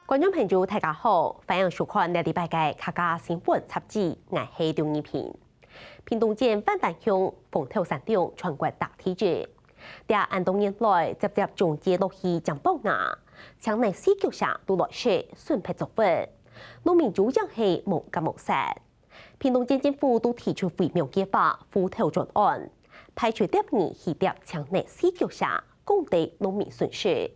观众朋友大家好，欢迎收看礼拜嘅客家新闻杂志，我係张一平。屏东县万丹乡凤头山顶全国大地震，在安多年来接接中接落去江北岸，乡内四脚下都来说顺皮作稳，农民主要係無急無殺。屏東縣政府都提出微妙計劃扶調專案，排除第二起跌鄉內四腳下，降低農民損失。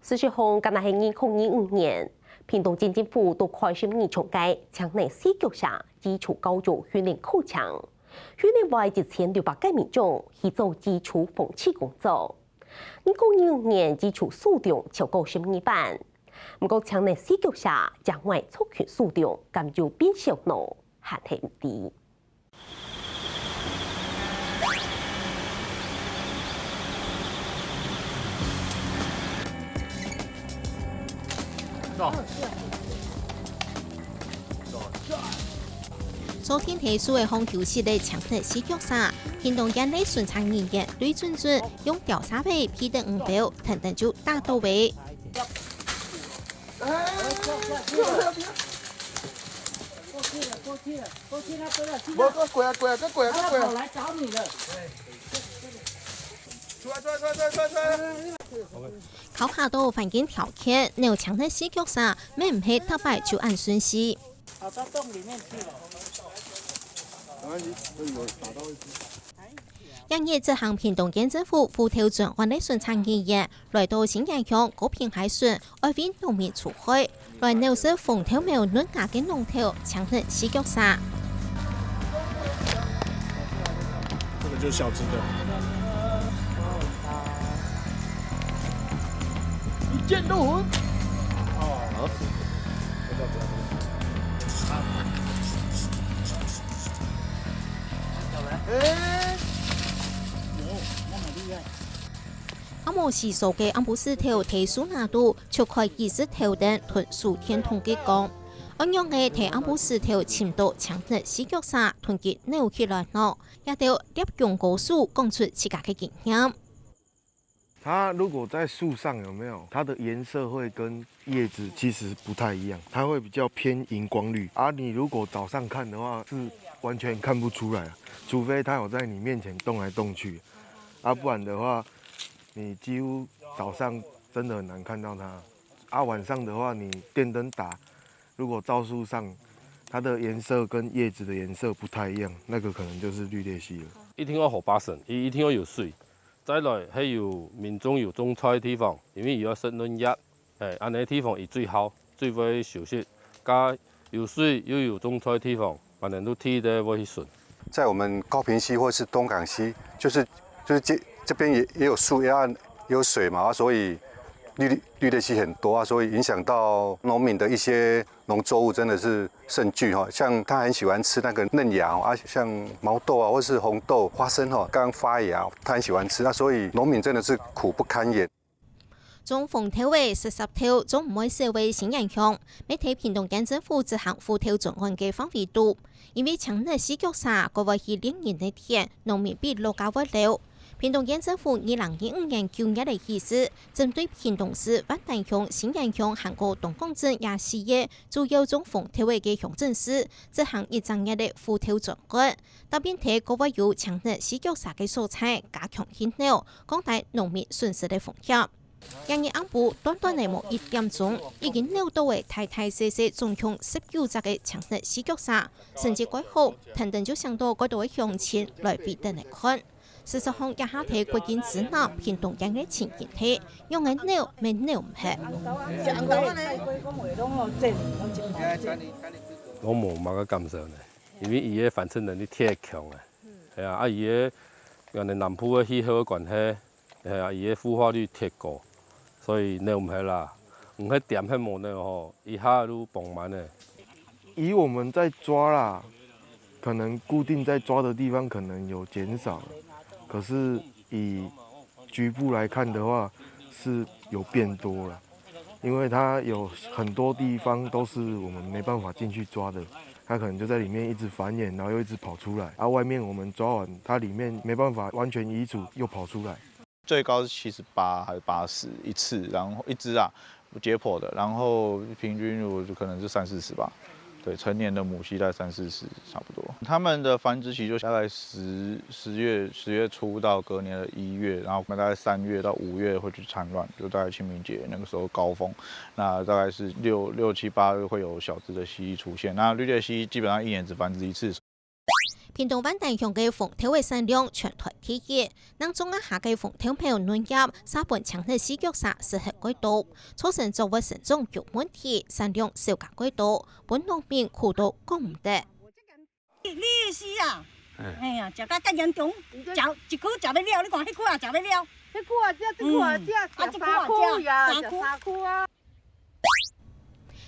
事實上，今日係2025年，屏東縣政府都開始重建鄉內四腳下基礎高中訓練課程，訓練為1600個民眾去做基礎防治工作。2025年基礎數量超過12萬，不過鄉內四腳下將來族群數量咁就變少咯。下體唔啲。昨天提出的紅球式的強力四腳沙，屏東縣內順產人員對準準用吊沙皮批得5標，等等就打到位。我來找你了。考下到環境條件，nếu強的四腳沙，咩唔係特別就按順序。跑到洞裡面去了。因為這項屏東縣政府扶調專案的順產人員來到新界鄉高屏海順，愛為農民出海，來鬧是鳳頭苗嫩芽嘅農頭強的四腳沙。這個就是小隻的。一見入魂。哦。阿莫時數嘅安布斯條提數拿度，超開20條等屯數天同嘅講，安樣嘅提安布斯條潛到強力四腳沙團結扭起來咯，也條利用高數講出自家嘅經驗。它如果在樹上有沒有？它的顏色會跟葉子其實不太一樣，它會比較偏熒光綠。而你如果早上看的話，是完全看不出來，除非它有在你面前動來動去，不然的話，你幾乎早上真的很難看到它。晚上的話，你電燈打，如果照樹上，它的顏色跟葉子的顏色不太一樣，那個可能就是綠鬣蜥了。一定要好把神，一定要有水。再來係有民眾有種菜嘅地方，因為要濕潤熱，安尼地方係最好，最會熟悉。加有水又有種菜嘅地方，反正都睇得會順。在我們高屏溪或是東港溪，就是這邊也有樹，也有水嘛，所以綠鬣蜥很多啊，所以影響到農民的一些農作物真的是甚巨哈。像他很喜歡吃那個嫩芽啊，像毛豆啊，或是紅豆、花生哈，剛發芽，他很喜歡吃，那所以農民真的是苦不堪言。中鳳頭為40條，總唔會社會新人鄉，每睇屏東縣政府執行扶調專案嘅範圍度，因為強力四腳沙個為係2年的天，農民必落價不了。屏東縣政府2025年9月的意思，針對屏東市萬丹鄉、新人鄉、韓國東港鎮也事業主要種鳳頭嘅鄉鎮市，執行1整日的扶調專案，特別睇個位有強力四腳沙嘅蔬菜，加強引導，降低農民損失的風險。因為安部短短嚟冇1點鐘，已經扭到嘅大大細細總共19隻嘅強力四腳沙，甚至改好，等等就上到嗰度嘅鄉親來比等嚟看。事實上，一下睇國境之內屏東縣嘅前景睇，用嘅扭咪扭唔係。我冇乜個感受呢，因為伊嘅反射能力太強啊，係啊，伊嘅人哋南部嘅氣候嘅關係，係啊，伊嘅孵化率太高，所以扭唔係啦，唔係點係冇呢吼，一下都崩滿呢。以我們在抓啦，可能固定在抓的地方可能有減少。可是以局部來看的話，是有變多了，因為它有很多地方都是我們沒辦法進去抓的，它可能就在裡面一直繁衍，然後又一直跑出來，外面我們抓完，它裡面沒辦法完全移除，又跑出來。最高是78還是80一次，然後一隻解剖的，然后平均就可能是30-40吧。对，成年的母系在30-40差不多。它们的繁殖期就大概10月初到隔年的1月，然后大概3月到5月会去产卵，就大概清明节那个时候高峰。那大概是6、7、8月会有小只的蜥蜴出现。那绿鬣蜥基本上1年只繁殖1次。屏东万丹乡嘅凤头嘅产量全台第一，当中下嘅凤头苗农業沙本強嘅飼育啥適合改多，造成作物成長有問題，產量少價改多，本農民苦到講唔得。你是啊，哎呀，食甲介嚴重，食一區食不了，你看迄區也食不了，迄句啊，这句啊，这食3區呀，食3區啊。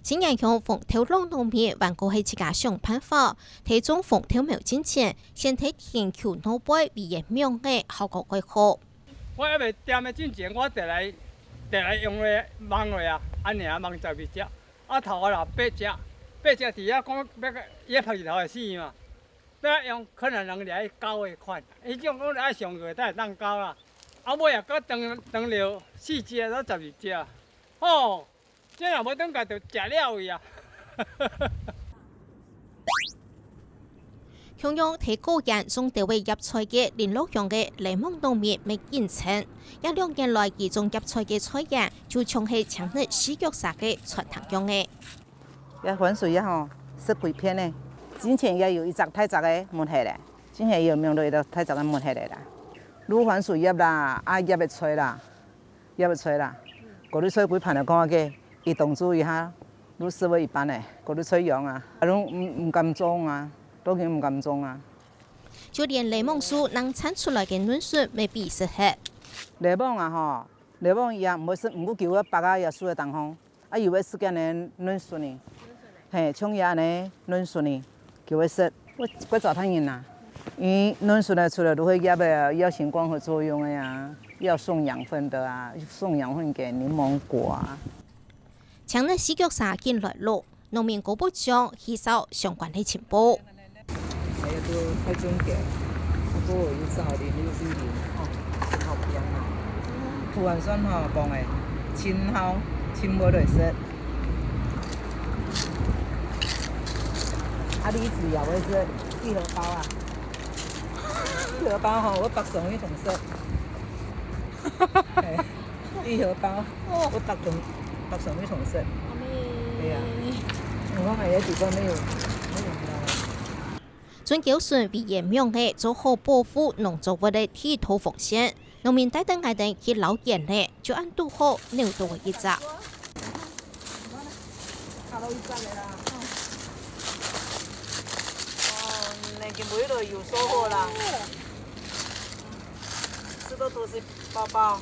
新人鄉鳳頭農農民還過係自家想辦法，睇種鳳頭苗之前，先睇田球腦背為人苗嘅效果幾好。我還未掂的之前，我得來用咧網落啊，安尼啊網12隻，啊頭啊8隻，8隻底下講要拍日頭會死嘛，要用可能人來交的款，迄種我愛上個才會當交啦，啊尾啊佫當了4隻到12隻，哦。這若無等下就食了去啊！向陽提高人種地位入菜嘅連絡鄉嘅雷蒙農民未建成，2年來其中入菜嘅菜園就從係搶日飼育啥嘅傳統用嘅。也反水也吼，10幾片呢，之前也有一隻太雜嘅抹下來，之前有名類的太雜嘅抹下來啦，愈反水葉啦，啊葉嘅菜啦，葉嘅菜啦，嗰啲菜幾盤嚟講嘅。伊動作一下，愈視為一般嘞，嗰啲採用啊，攏唔敢種啊，都已經唔敢種啊。就連雷蒙樹能產出來嘅嫩筍未必適合。雷蒙啊吼，雷蒙伊也唔會是唔過叫我白個也樹嘅當風，啊有個時間呢嫩筍呢，嘿，像嘢呢嫩筍呢，叫我食，我找他人啦，因嫩筍呢除了都會葉嘅要行光合作用嘅呀，要送養分的啊，送養分給檸檬果啊。搶日飼育啥見來路，農民局部長吸收相關嘅情報。係啊，都太準嘅，不過要360哦，好平啊。土還算好講誒，青好，青冇嚟食。啊，李子又會食玉荷包啊，玉荷包吼，我北上去同食。玉荷包，我北上去同食。對啊，我係有地方沒有準繳算為嚴苗嘅做好保護農作物嘅地土風險，農民帶等等去老遠咧，就按度好牛多一隻。那個每度有收穫啦，吃的都是包包。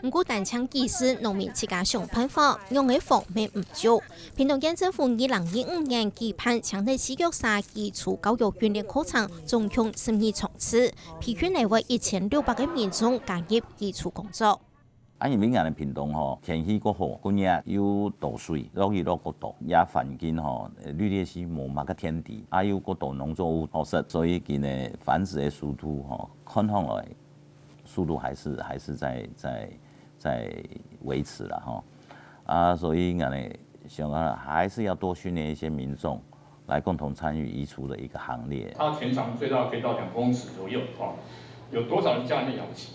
唔過單槍技師，農民自家想辦法，用嘅方面唔少。屏東縣政府2025年期盼搶日飼育啥基礎教育訓練課程總共12場次，培訓嚟為1600個民眾加入基礎工作。因為咱嘅屏東吼天氣個好，今日有稻水，落雨落個多，也環境吼綠鬣蜥無乜個天敵，還有個多農作物好食，所以佢呢繁殖嘅速度吼看上來速度還是在維持了哈，啊，所以我哋想還是要多訓練一些民眾，來共同參與移除的一個行列。它全長最大可以到2公尺左右啊，有多少人家裡面養不起？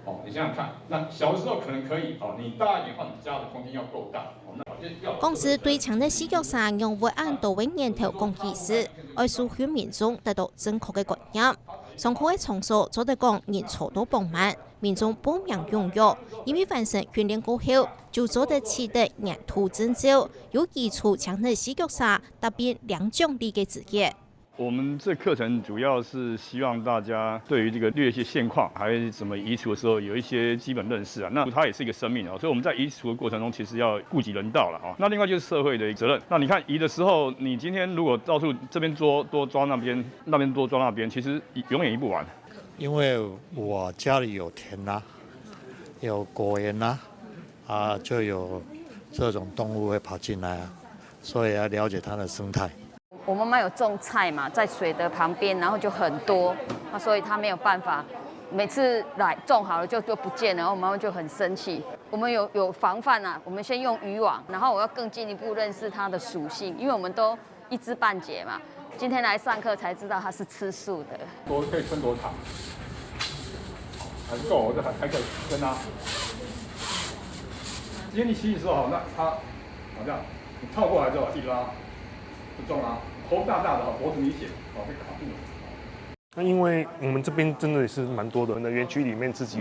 哦，你想想看，那小的時候可能可以，哦，你大一點的話，你家的空間要夠大，哦，那公司對搶日飼育啥用會按多位年頭講技師，愛數勸民眾得到正確嘅觀念。上課嘅場所做得講人潮都爆滿，民眾報名踴躍，因為完成訓練過後就做得起的沿途證照，有基礎搶日飼育啥特別2種類嘅職業。我們這課程主要是希望大家對於這個綠鬣蜥現況，還有怎麼移除的時候有一些基本認識啊。那它也是一個生命啊，所以我們在移除的過程中，其實要顧及人道了啊。那另外就是社會的責任。那你看移的時候，你今天如果到處這邊多抓那邊，那邊多抓那邊，其實永遠移不完。因為我家裡有田啊，有果園啊，啊就有這種動物會跑進來啊，所以要了解它的生態。我媽媽有種菜嘛，在水的旁邊，然後就很多，所以她沒有辦法，每次來種好了就不見了，然後我媽媽就很生氣。我们有防范啊，我们先用渔网，然后我要更进一步认识它的属性，因为我们都一知半解嘛。今天来上课才知道它是吃素的。多可以撑多长？还不够，这还可以撑啊。今天你吸的时候，那它好这样，你套过来之后一拉，不重啊，头大大的，脖子明显，被卡住了。那因为我们这边真的也是蛮多的，园区里面自己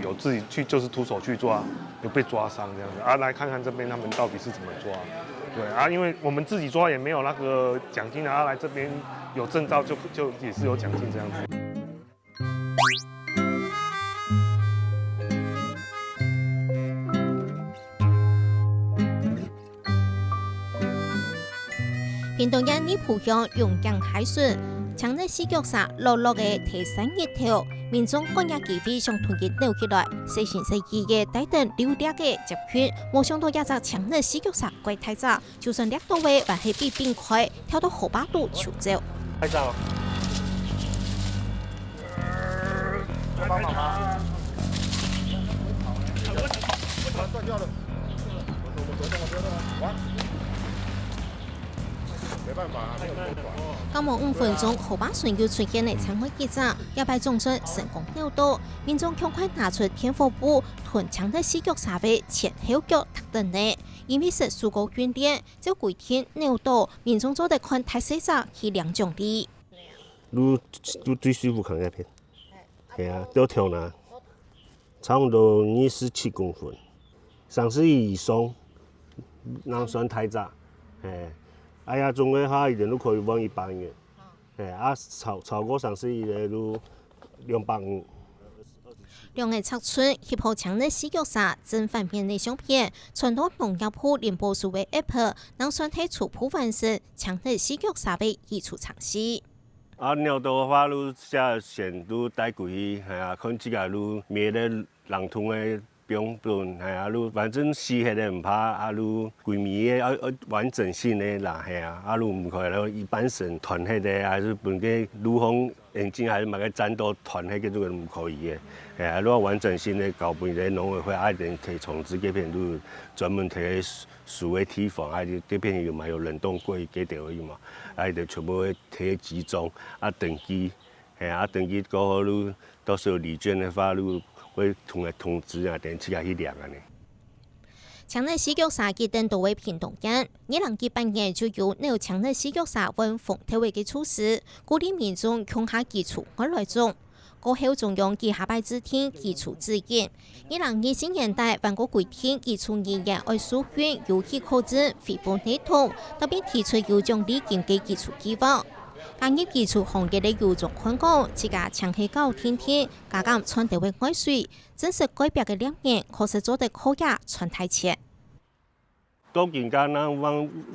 去就是徒手去抓，有被抓伤这样子啊，来看看这边他们到底是怎么抓。对啊，因为我们自己抓也没有那个奖金啊，来这边有证照就也是有奖金这样子。屏东县李埔乡用江海水，强在四脚上落落的提山日头，民众赶也机会上团结扭起来，细心细意的带动流量的集群，没想到也在强在四脚上怪太早，就算掠到位还是比冰块跳到后巴肚求走。拍照。帮忙吗？断掉了。没办法，没有办法。刚满5分钟，后巴顺又出现了参会记者，也被总算成功扭到。民众赶快拿出天火布，囤强的四脚沙尾前后脚踏等呢。因为是数个训练，就规天扭到，民众做得看太细者去量奖励。你对师傅看那片，系啊，都跳呢，差不多27公分，30以上，能算太早，嘿。哎呀，中的哈一点都可以往100元，超过30的都250。两个尺寸协和强的四脚沙正反面的相片，传到农业部联播数位 App， 能算推出普凡时强的四脚沙被移除尝试。鸟到的话，都下线都带过去，看这个都灭的人通的。标准都反正湿气的唔怕，都规面的完整性的啦，都唔可以一般性团黑的，还是本个陆风眼镜还是买个战斗团黑嘅，这个唔可以的，如果完整性的搞本的农委会爱点提重置这片都专门提数位提防，这片有买有冷冻柜给掉去嘛，就全部提集中登记，登记过后到时候礼券的话会通知啊，电器去量啊呢。强的四脚沙等到位屏东县，2018年就有扭强的四脚沙温风体位的措施，鼓励民众强下基础我来种。过后仲用其下摆指天基础指引。2020年代，万国规定基础人员爱书院游戏课程非本系统，特别提出有奖励金嘅基础计划。加入基础行业的有种看讲，自家长期搞天天，加减穿得会外水，真实改变嘅2年，可是做得可也穿太浅。到近间咱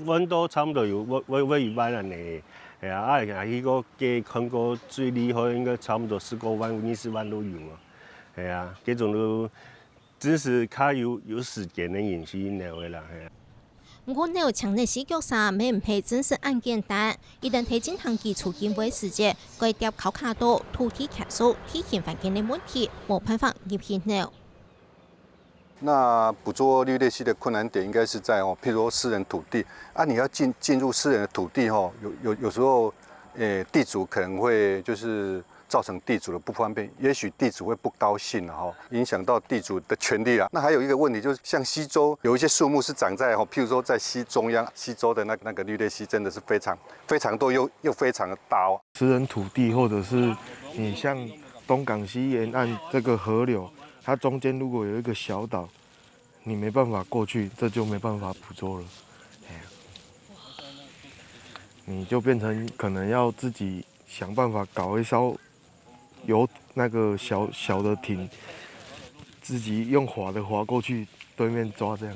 温度差不多有1万安尼，迄个价看过最厉害应该差不多15万、20万都有啊，这种都只是较有时间的引起了的啦，不过，扭强的四脚沙免唔係真實咁簡單，一旦睇進行基礎建設時節，該疊考卡多、土地卡數、體型環境的問題，冇辦法入去扭。那捕捉绿鬣蜥的困難點應該是在譬如說私人土地啊，你要進入私人的土地有時候，地主可能會就是造成地主的不方便，也許地主會不高興影響到地主的權利啊。那還有一個問題就是，像溪州有一些樹木是長在譬如說在溪中央，溪州的那個綠鬣蜥真的是非常多又非常的大哦。私人土地或者是你像東港溪沿岸這個河流，它中間如果有一個小島，你沒辦法過去，這就沒辦法捕捉了，你就變成可能要自己想辦法搞一艘有那個小的艇，自己用划的划過去對面抓這樣。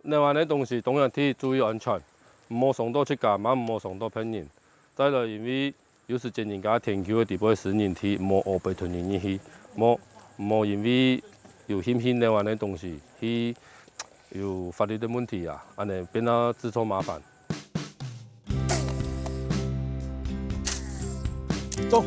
另外呢，同時當然要注意安全，唔好上到出街，唔好上到騙人。再來，因為有時間人家天橋嘅地方私人地，唔好被屯人去，唔好因為有險另外呢東西去有法律的問題啊，安尼變得自找麻煩。走。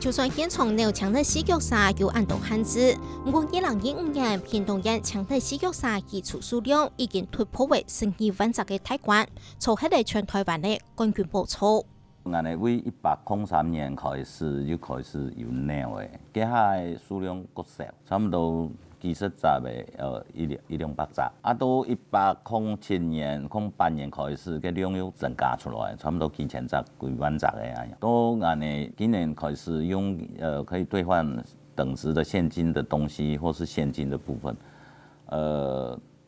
就算现场有强的洗脚沙有按到限制，不过2015年屏东县强的洗脚沙移除数量已经突破为12万只嘅大关，超起嚟全台湾嘅冠军步操。我哋为103年开始就开始有鸟嘅，家下嘅数量够少，差不多几十只嘅100-200只。啊，到107年、08年开始，嘅量又增加出来，差不多几千只、几万只嘅啊。到我哋今年开始用可以兑换等值的现金的东西，或是现金的部分，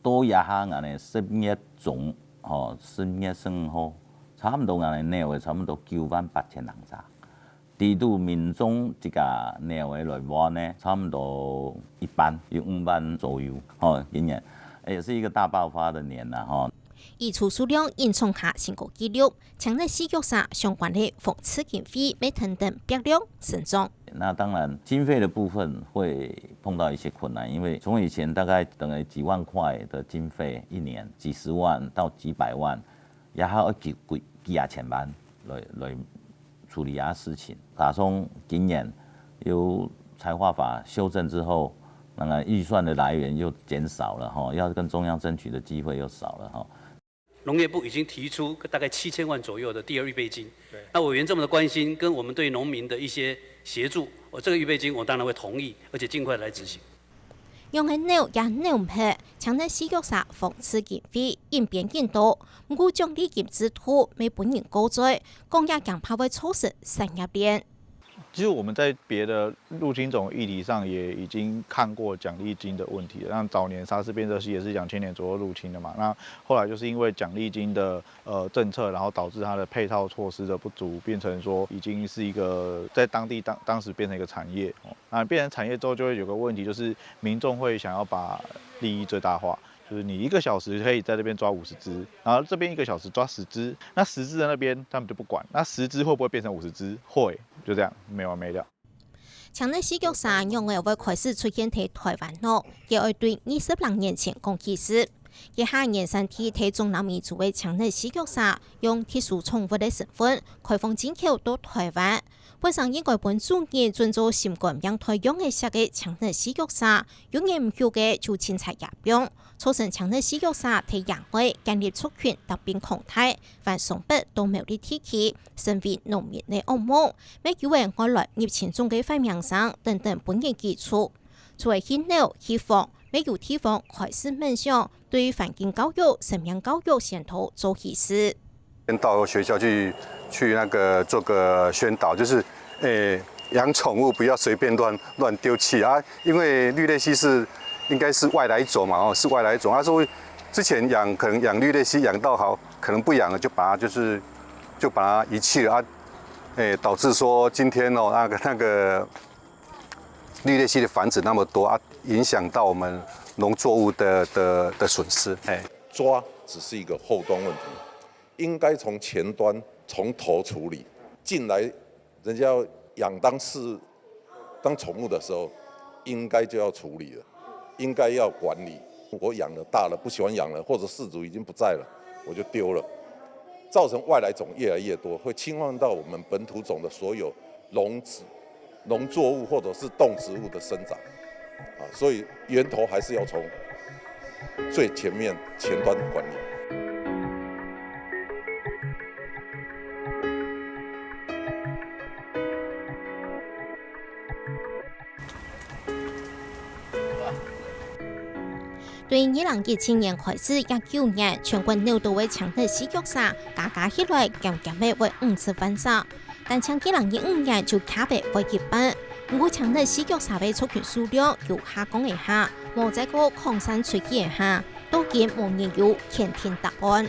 到也下我哋10月中10月算好。差不多我哋鸟嘅差不多98000人只，地度民众一架鸟嘅来玩呢，差不多一般有5万左右，今年也是一个大爆发的年啦，移除数量因创下新高纪录，强烈洗脚沙相关的讽刺经费每等等百量升涨。那当然，经费的部分会碰到一些困难，因为从以前大概等于几万块的经费，一年几十万到几百万。也还要几千万来处理事情。打从今年有财划法修正之后，那个预算的来源又减少了要跟中央争取的机会又少了农业部已经提出大概7000万左右的第二预备金。那委员这么的关心，跟我们对农民的一些协助，这个预备金我当然会同意，而且尽快来执行。用喺鸟也鸟唔起，强烈洗脚沙讽刺经费应变更多，不过奖励金制度没本人高追，公也强怕会错失产业链。其实我们在别的入侵种议题上也已经看过奖励金的问题了。像早年沙氏变色蜥也是2000年左右入侵的嘛，那后来就是因为奖励金的政策，然后导致它的配套措施的不足，变成说已经是一个在当时变成一个产业。那变成产业之后，就会有个问题，就是民众会想要把利益最大化。就是你1个小时可以在这边抓50只，然后这边1个小时抓10只，那10只在那边他们就不管，那10只会不会变成50只？会，就这样没完没了。强烈洗脚沙用嘅會開始出現喺台灣咯，亦會對20年前講起事。以下延伸體喺中南民族嘅強烈洗腳沙，用特殊寵物嘅身份開放進口到台灣。本身應該本主人遵照新冠病台用嘅設嘅強烈洗腳沙，用嘅唔曉嘅就凊彩入用，造成強烈洗腳沙喺野外建立族群特別抗體，凡送筆都冇啲天氣，成為農民嘅噩夢。咩叫為外來入侵中嘅發明上等等本嘅基礎，作為牽流希望每有地方開始面向對環境教育、生命教育先頭做起事。到學校去那個做個宣導，就是養寵物不要隨便亂丟棄啊，因為綠鬣蜥應該是外來種嘛，是外來種。他說之前可能養綠鬣蜥養到好，可能不養了就把它遺棄了啊，導致說今天那個綠鬣蜥的繁殖那麼多啊，影響到我們農作物的損失。抓只是一個後端問題。應該從前端從頭處理，進來人家要養當寵物的時候，應該就要處理了，應該要管理。我養了大了不喜歡養了，或者飼主已經不在了，我就丟了，造成外來種越來越多，會侵犯到我們本土種的所有農作物或者是動植物的生長，所以源頭還是要從最前端管理。對2017年開始19年，全國鳥都會強烈洗腳沙，加起來漸漸嘅為50萬隻，但從2015年就卡被為一半。不過強烈洗腳沙嘅族群數量又下降一下，冇再個擴散出去一下，到今冇人有肯定答案。